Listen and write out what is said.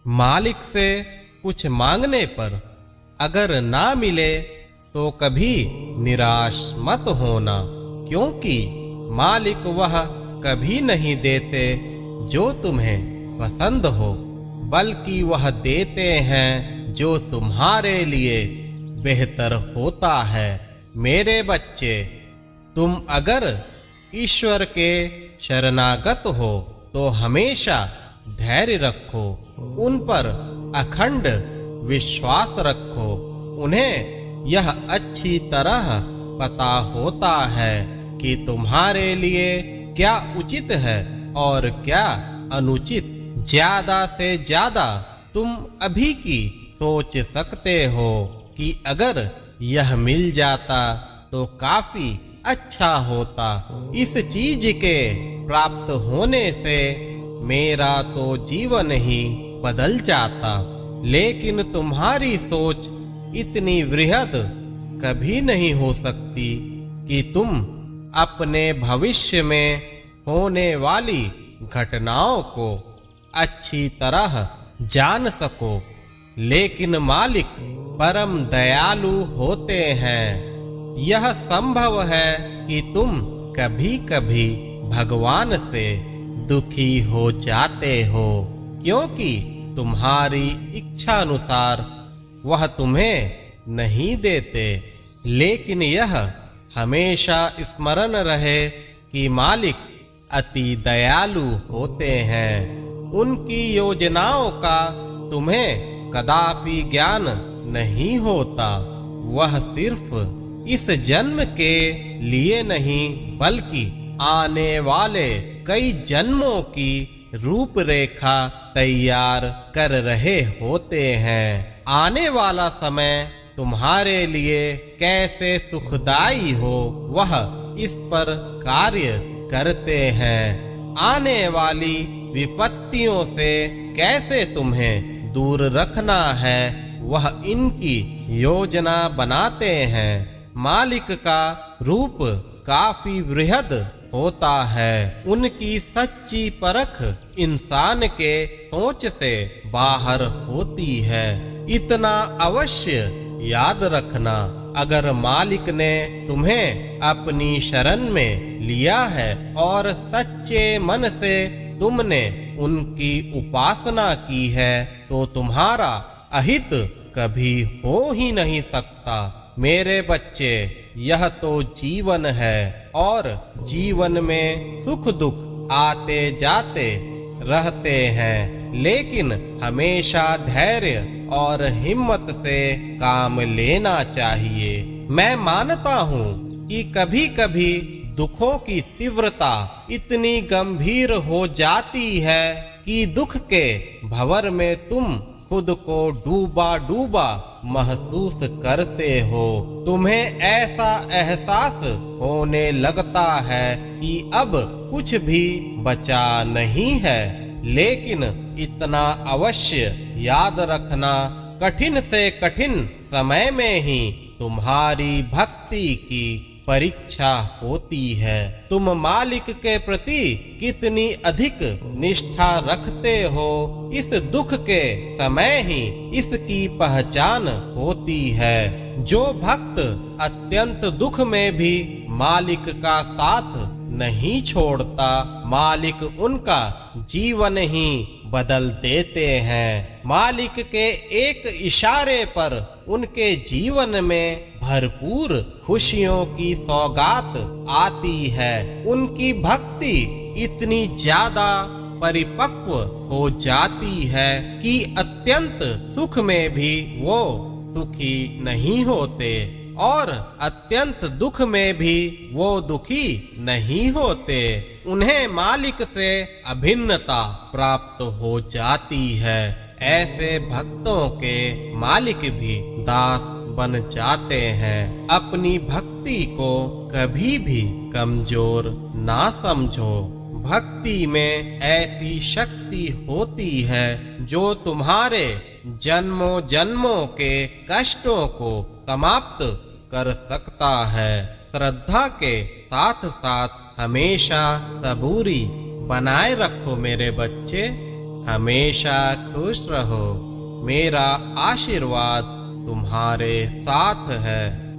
मालिक से कुछ मांगने पर अगर ना मिले तो कभी निराश मत होना, क्योंकि मालिक वह कभी नहीं देते जो तुम्हें पसंद हो, बल्कि वह देते हैं जो तुम्हारे लिए बेहतर होता है। मेरे बच्चे, तुम अगर ईश्वर के शरणागत हो तो हमेशा धैर्य रखो, उन पर अखंड विश्वास रखो। उन्हें यह अच्छी तरह पता होता है कि तुम्हारे लिए क्या उचित है और क्या अनुचित। ज्यादा से ज्यादा तुम अभी की सोच सकते हो कि अगर यह मिल जाता तो काफी अच्छा होता। इस चीज के प्राप्त होने से मेरा तो जीवन ही बदल जाता, लेकिन तुम्हारी सोच इतनी वृहद कभी नहीं हो सकती कि तुम अपने भविष्य में होने वाली घटनाओं को अच्छी तरह जान सको। लेकिन मालिक परम दयालु होते हैं। यह संभव है कि तुम कभी कभी भगवान से दुखी हो जाते हो, क्योंकि तुम्हारी इच्छा अनुसार वह तुम्हें नहीं देते। लेकिन यह हमेशा स्मरण रहे कि मालिक अति दयालु होते हैं। उनकी योजनाओं का तुम्हें कदापि ज्ञान नहीं होता। वह सिर्फ इस जन्म के लिए नहीं बल्कि आने वाले कई जन्मों की रूपरेखा तैयार कर रहे होते हैं। आने वाला समय तुम्हारे लिए कैसे सुखदाई हो, वह इस पर कार्य करते हैं। आने वाली विपत्तियों से कैसे तुम्हें दूर रखना है, वह इनकी योजना बनाते हैं। मालिक का रूप काफी वृहद होता है। उनकी सच्ची परख इंसान के सोच से बाहर होती है। इतना अवश्य याद रखना, अगर मालिक ने तुम्हें अपनी शरण में लिया है और सच्चे मन से तुमने उनकी उपासना की है, तो तुम्हारा अहित कभी हो ही नहीं सकता। मेरे बच्चे, यह तो जीवन है और जीवन में सुख दुख आते जाते रहते हैं, लेकिन हमेशा धैर्य और हिम्मत से काम लेना चाहिए। मैं मानता हूँ कि कभी कभी दुखों की तीव्रता इतनी गंभीर हो जाती है कि दुख के भंवर में तुम खुद को डूबा डूबा महसूस करते हो। तुम्हें ऐसा एहसास होने लगता है कि अब कुछ भी बचा नहीं है। लेकिन इतना अवश्य याद रखना, कठिन से कठिन समय में ही तुम्हारी भक्ति की परीक्षा होती है। तुम मालिक के प्रति कितनी अधिक निष्ठा रखते हो, इस दुख के समय ही इसकी पहचान होती है। जो भक्त अत्यंत दुख में भी मालिक का साथ नहीं छोड़ता, मालिक उनका जीवन ही बदल देते हैं। मालिक के एक इशारे पर उनके जीवन में भरपूर खुशियों की सौगात आती है। उनकी भक्ति इतनी ज्यादा परिपक्व हो जाती है कि अत्यंत सुख में भी वो सुखी नहीं होते और अत्यंत दुख में भी वो दुखी नहीं होते। उन्हें मालिक से अभिन्नता प्राप्त हो जाती है। ऐसे भक्तों के मालिक भी दास बन जाते हैं। अपनी भक्ति को कभी भी कमजोर ना समझो। भक्ति में ऐसी शक्ति होती है जो तुम्हारे जन्मों जन्मों के कष्टों को समाप्त कर सकता है। श्रद्धा के साथ साथ हमेशा सबूरी बनाए रखो मेरे बच्चे। हमेशा खुश रहो। मेरा आशीर्वाद तुम्हारे साथ है।